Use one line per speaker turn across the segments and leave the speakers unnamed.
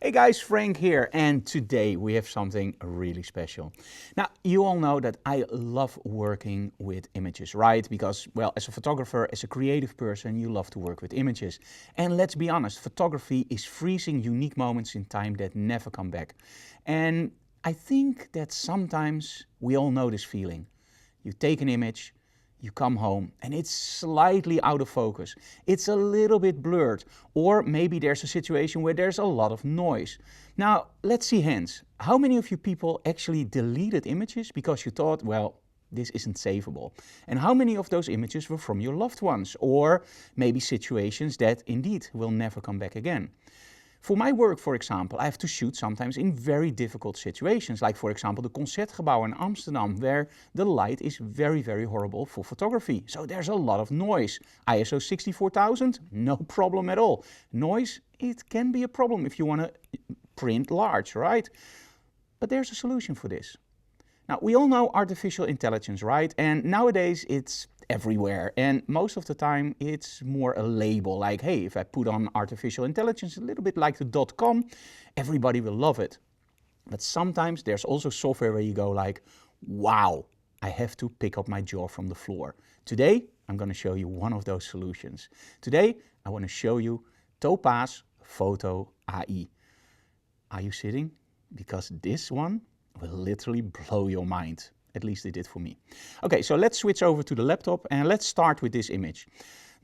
Hey guys, Frank here, and today we have something really special. Now, you all know that I love working with images, right? Because, well, as a photographer, as a creative person, you love to work with images. And let's be honest, photography is freezing unique moments in time that never come back. And I think that sometimes we all know this feeling. You take an image, you come home and it's slightly out of focus. It's a little bit blurred, or maybe there's a situation where there's a lot of noise. Now, let's see hands. How many of you people actually deleted images because you thought, well, this isn't savable? And how many of those images were from your loved ones, or maybe situations that indeed will never come back again? For my work, for example, I have to shoot sometimes in very difficult situations, like for example the Concertgebouw in Amsterdam, where the light is very, very horrible for photography. So there's a lot of noise. ISO 64000, no problem at all. Noise, it can be a problem if you want to print large, right? But there's a solution for this. Now, we all know artificial intelligence, right? And nowadays it's everywhere. And most of the time it's more a label like, hey, if I put on artificial intelligence, a little bit like the .com, everybody will love it. But sometimes there's also software where you go like, wow, I have to pick up my jaw from the floor. Today, I'm going to show you one of those solutions. Today, I want to show you Topaz Photo AI. Are you sitting? Because this one will literally blow your mind. At least it did for me. Okay, so let's switch over to the laptop and let's start with this image.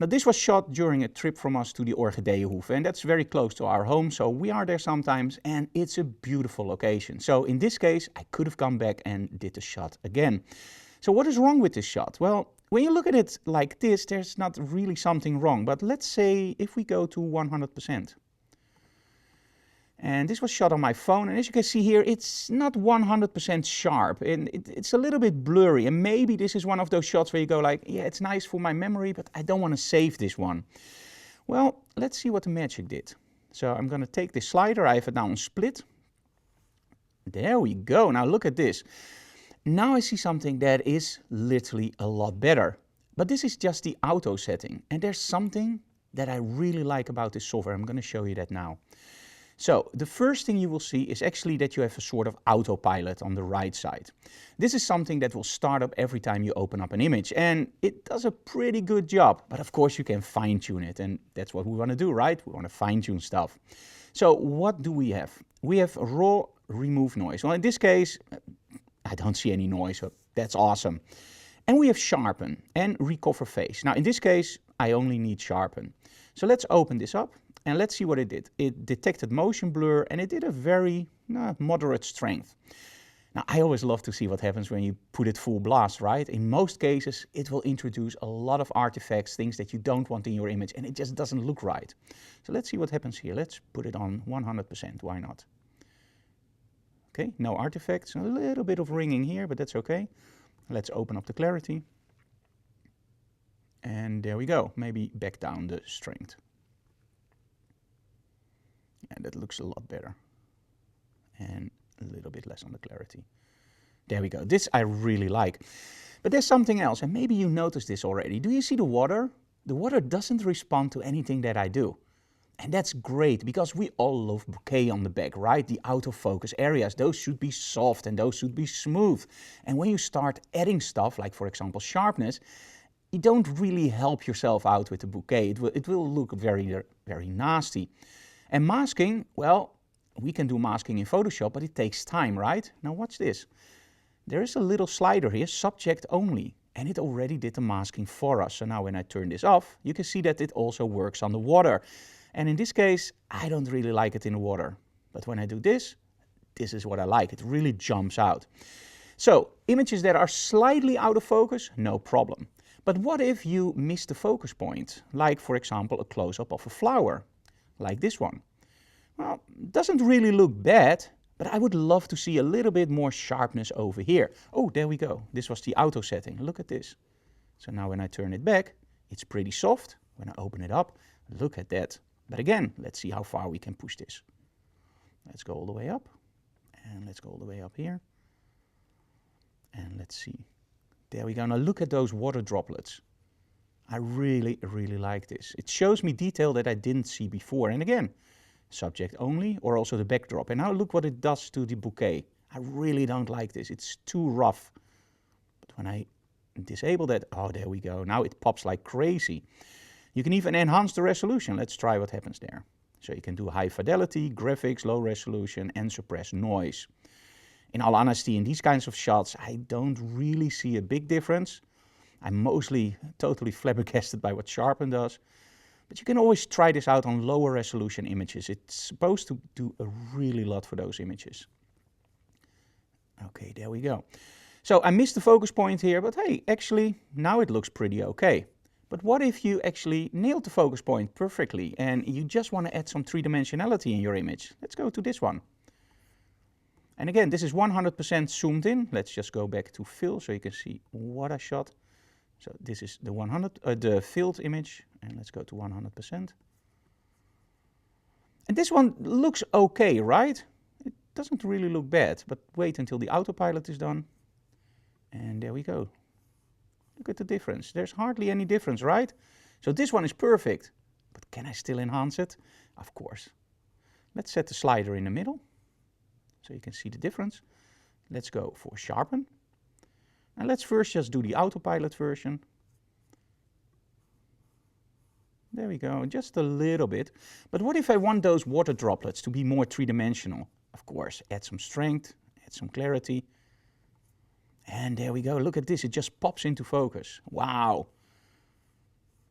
Now, this was shot during a trip from us to the Doorhof, and that's very close to our home, so we are there sometimes, and it's a beautiful location. So in this case, I could have come back and did the shot again. So what is wrong with this shot? Well, when you look at it like this, there's not really something wrong, but let's say if we go to 100%. And this was shot on my phone, and as you can see here, it's not 100% sharp, and it's a little bit blurry, and maybe this is one of those shots where you go like, yeah, it's nice for my memory, but I don't want to save this one. Well, let's see what the magic did. So I'm going to take this slider, I have it now on split. There we go, now look at this. Now I see something that is literally a lot better. But this is just the auto setting, and there's something that I really like about this software. I'm going to show you that now. So the first thing you will see is actually that you have a sort of autopilot on the right side. This is something that will start up every time you open up an image, and it does a pretty good job. But of course you can fine tune it, and that's what we want to do, right? We want to fine tune stuff. So what do we have? We have raw remove noise. Well, in this case, I don't see any noise, so that's awesome. And we have sharpen and recover face. Now in this case, I only need sharpen. So let's open this up. And let's see what it did. It detected motion blur and it did a very moderate strength. Now, I always love to see what happens when you put it full blast, right? In most cases, it will introduce a lot of artifacts, things that you don't want in your image, and it just doesn't look right. So let's see what happens here. Let's put it on 100%, why not? Okay, no artifacts, a little bit of ringing here, but that's okay. Let's open up the clarity. And there we go, maybe back down the strength. And that looks a lot better. And a little bit less on the clarity. There we go. This I really like. But there's something else, and maybe you noticed this already. Do you see the water? The water doesn't respond to anything that I do. And that's great, because we all love bokeh on the back, right? The autofocus areas, those should be soft and those should be smooth. And when you start adding stuff, like for example sharpness, you don't really help yourself out with the bokeh. It will look very, very nasty. And masking, well, we can do masking in Photoshop, but it takes time, right? Now watch this. There is a little slider here, subject only, and it already did the masking for us. So now when I turn this off, you can see that it also works on the water. And in this case, I don't really like it in the water. But when I do this, this is what I like. It really jumps out. So images that are slightly out of focus, no problem. But what if you miss the focus point? Like for example, a close-up of a flower. Like this one. Well, it doesn't really look bad, but I would love to see a little bit more sharpness over here. Oh, there we go. This was the auto setting. Look at this. So now when I turn it back, it's pretty soft. When I open it up, look at that. But again, let's see how far we can push this. Let's go all the way up. And let's go all the way up here. And let's see. There we go. Now look at those water droplets. I really, really like this. It shows me detail that I didn't see before. And again, subject only, or also the backdrop. And now look what it does to the bouquet. I really don't like this. It's too rough. But when I disable that, oh, there we go. Now it pops like crazy. You can even enhance the resolution. Let's try what happens there. So you can do high fidelity, graphics, low resolution, and suppress noise. In all honesty, in these kinds of shots, I don't really see a big difference. I'm mostly totally flabbergasted by what sharpen does. But you can always try this out on lower resolution images. It's supposed to do a really lot for those images. Okay, there we go. So I missed the focus point here, but hey, actually, now it looks pretty okay. But what if you actually nailed the focus point perfectly and you just want to add some three-dimensionality in your image? Let's go to this one. And again, this is 100% zoomed in. Let's just go back to fill so you can see what I shot. So this is the filled image, and let's go to 100%. And this one looks okay, right? It doesn't really look bad, but wait until the autopilot is done. And there we go. Look at the difference. There's hardly any difference, right? So this one is perfect, but can I still enhance it? Of course. Let's set the slider in the middle so you can see the difference. Let's go for sharpen. And let's first just do the autopilot version. There we go, just a little bit. But what if I want those water droplets to be more three-dimensional? Of course, add some strength, add some clarity. And there we go, look at this, it just pops into focus. Wow.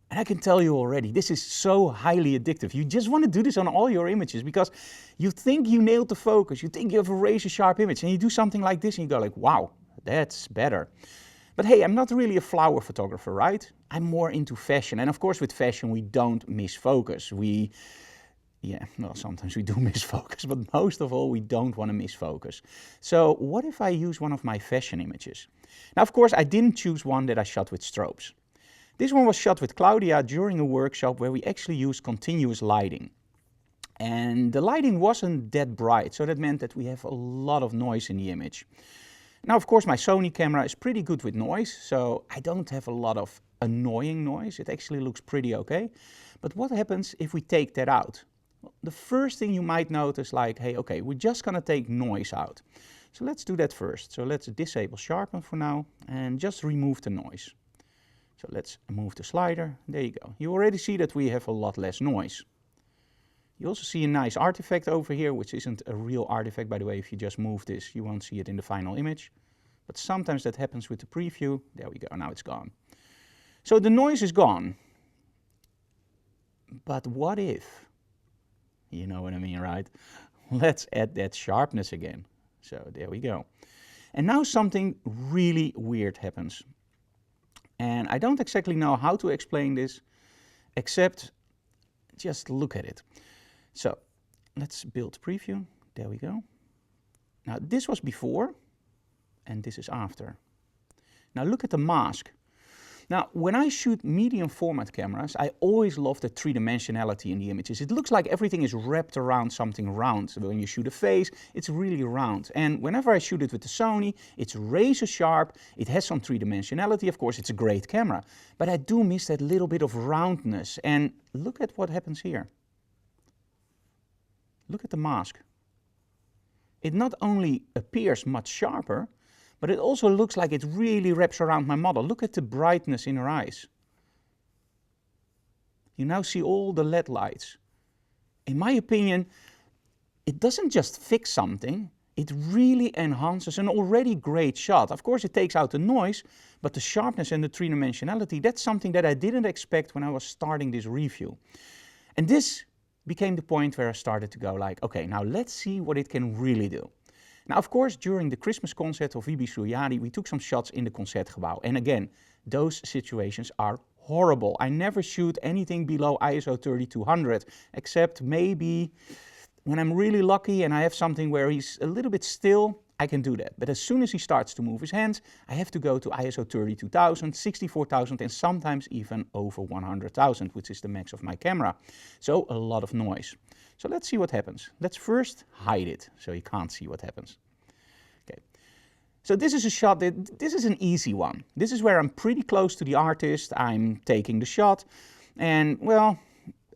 And I can tell you already, this is so highly addictive. You just want to do this on all your images because you think you nailed the focus, you think you have a razor sharp image, and you do something like this and you go like, wow, that's better. But hey, I'm not really a flower photographer, right? I'm more into fashion. And of course with fashion we don't miss focus. Sometimes we do miss focus, but most of all we don't want to miss focus. So what if I use one of my fashion images? Now of course I didn't choose one that I shot with strobes. This one was shot with Claudia during a workshop where we actually used continuous lighting. And the lighting wasn't that bright, so that meant that we have a lot of noise in the image. Now of course my Sony camera is pretty good with noise, so I don't have a lot of annoying noise. It actually looks pretty okay. But what happens if we take that out? Well, the first thing you might notice, like, hey, okay, we're just gonna take noise out. So let's do that first. So let's disable sharpen for now and just remove the noise. So let's move the slider. There you go. You already see that we have a lot less noise. You also see a nice artifact over here, which isn't a real artifact, by the way. If you just move this, you won't see it in the final image. But sometimes that happens with the preview. There we go, now it's gone. So the noise is gone. But what if? You know what I mean, right? Let's add that sharpness again. So there we go. And now something really weird happens. And I don't exactly know how to explain this, except just look at it. So let's build preview. There we go. Now this was before and this is after. Now look at the mask. Now when I shoot medium format cameras, I always love the three-dimensionality in the images. It looks like everything is wrapped around something round. So when you shoot a face, it's really round. And whenever I shoot it with the Sony, it's razor sharp. It has some three-dimensionality. Of course, it's a great camera. But I do miss that little bit of roundness. And look at what happens here. Look at the mask. It not only appears much sharper, but it also looks like it really wraps around my model. Look at the brightness in her eyes. You now see all the LED lights. In my opinion, it doesn't just fix something, it really enhances an already great shot. Of course it takes out the noise, but the sharpness and the three-dimensionality, that's something that I didn't expect when I was starting this review. And this became the point where I started to go like, okay, now let's see what it can really do. Now, of course, during the Christmas concert of Wiebe Suryadi, we took some shots in the Concertgebouw. And again, those situations are horrible. I never shoot anything below ISO 3200, except maybe when I'm really lucky and I have something where he's a little bit still, I can do that. But as soon as he starts to move his hands, I have to go to ISO 32,000, 64,000 and sometimes even over 100,000, which is the max of my camera. So a lot of noise. So let's see what happens. Let's first hide it so you can't see what happens. Okay. So this is a shot this is an easy one. This is where I'm pretty close to the artist. I'm taking the shot and well,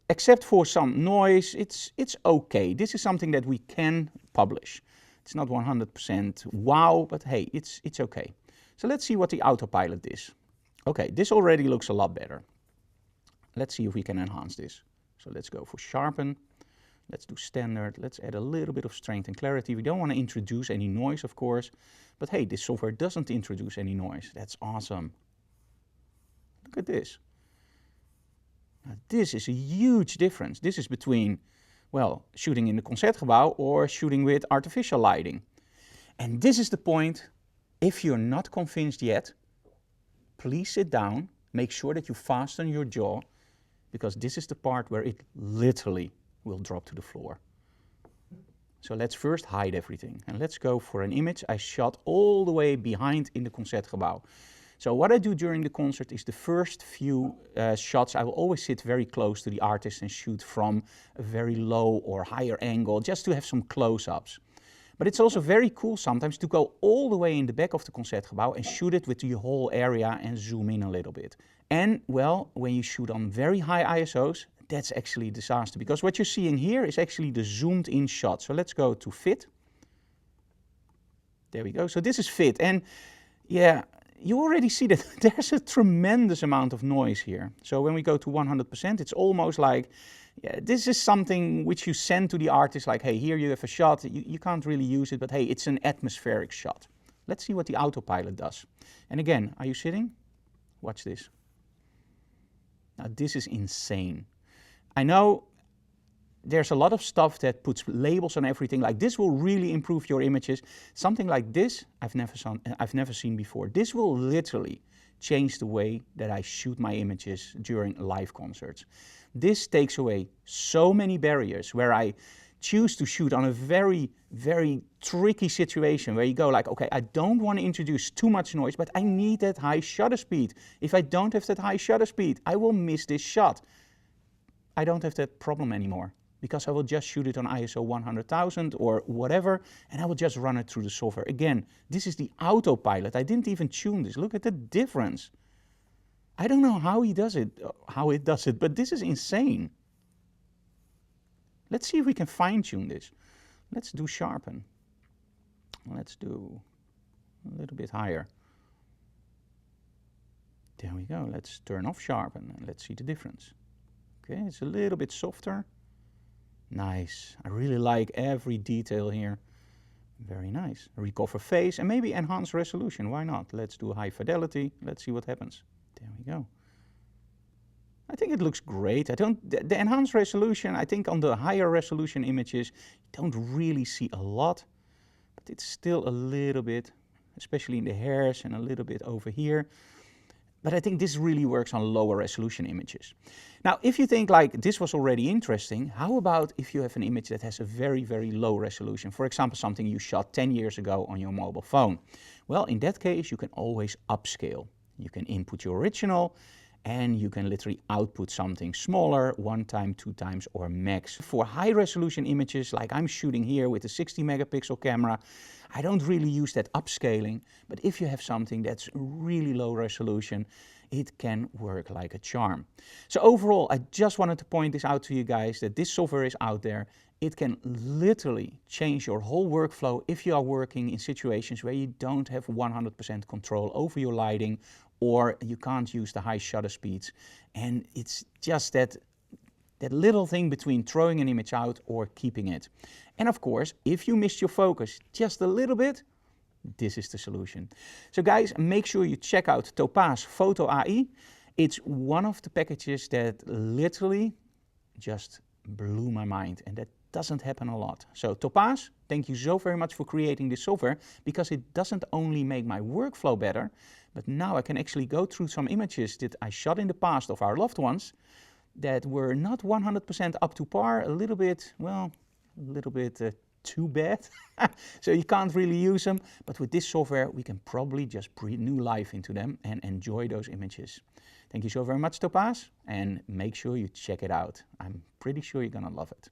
except for some noise, it's okay. This is something that we can publish. It's not 100% wow, but hey, it's okay. So let's see what the autopilot is. Okay, this already looks a lot better. Let's see if we can enhance this. So let's go for sharpen. Let's do standard. Let's add a little bit of strength and clarity. We don't want to introduce any noise, of course. But hey, this software doesn't introduce any noise. That's awesome. Look at this. Now, this is a huge difference. This is between, well, shooting in the Concertgebouw or shooting with artificial lighting. And this is the point. If you're not convinced yet, please sit down. Make sure that you fasten your jaw, because this is the part where it literally will drop to the floor. So let's first hide everything. And let's go for an image I shot all the way behind in the Concertgebouw. So what I do during the concert is the first few shots, I will always sit very close to the artist and shoot from a very low or higher angle, just to have some close-ups. But it's also very cool sometimes to go all the way in the back of the Concertgebouw and shoot it with the whole area and zoom in a little bit. And well, when you shoot on very high ISOs, that's actually a disaster, because what you're seeing here is actually the zoomed in shot. So let's go to fit. There we go. So this is fit. And yeah, you already see that there's a tremendous amount of noise here. So when we go to 100%, it's almost like, yeah, this is something which you send to the artist, like, hey, here you have a shot. You can't really use it, but hey, it's an atmospheric shot. Let's see what the autopilot does. And again, are you sitting? Watch this. Now, this is insane. I know there's a lot of stuff that puts labels on everything, like this will really improve your images. Something like this, I've never seen before. This will literally change the way that I shoot my images during live concerts. This takes away so many barriers where I choose to shoot on a very, very tricky situation where you go like, okay, I don't want to introduce too much noise, but I need that high shutter speed. If I don't have that high shutter speed, I will miss this shot. I don't have that problem anymore, because I will just shoot it on ISO 100,000 or whatever, and I will just run it through the software. Again, this is the autopilot. I didn't even tune this. Look at the difference. I don't know how it does it, but this is insane. Let's see if we can fine-tune this. Let's do sharpen. Let's do a little bit higher. There we go. Let's turn off sharpen and let's see the difference. Okay, it's a little bit softer. Nice. I really like every detail here. Very nice. Recover phase and maybe enhance resolution. Why not? Let's do high fidelity. Let's see what happens. There we go. I think it looks great. The enhanced resolution, I think on the higher resolution images, you don't really see a lot, but it's still a little bit, especially in the hairs and a little bit over here. But I think this really works on lower resolution images. Now, if you think like this was already interesting, how about if you have an image that has a very, very low resolution? For example, something you shot 10 years ago on your mobile phone. Well, in that case, you can always upscale. You can input your original and you can literally output something smaller, 1 time, 2 times, or max. For high resolution images, like I'm shooting here with a 60 megapixel camera, I don't really use that upscaling, but if you have something that's really low resolution, it can work like a charm. So overall, I just wanted to point this out to you guys, that this software is out there. It can literally change your whole workflow if you are working in situations where you don't have 100% control over your lighting, or you can't use the high shutter speeds. And it's just that little thing between throwing an image out or keeping it. And of course, if you missed your focus just a little bit, this is the solution. So guys, make sure you check out Topaz Photo AI. It's one of the packages that literally just blew my mind, and that doesn't happen a lot. So Topaz, thank you so very much for creating this software, because it doesn't only make my workflow better, but now I can actually go through some images that I shot in the past of our loved ones that were not 100% up to par, a little bit, well, a little bit too bad. So you can't really use them, but with this software we can probably just breathe new life into them and enjoy those images. Thank you so very much, Topaz, and make sure you check it out. I'm pretty sure you're gonna love it.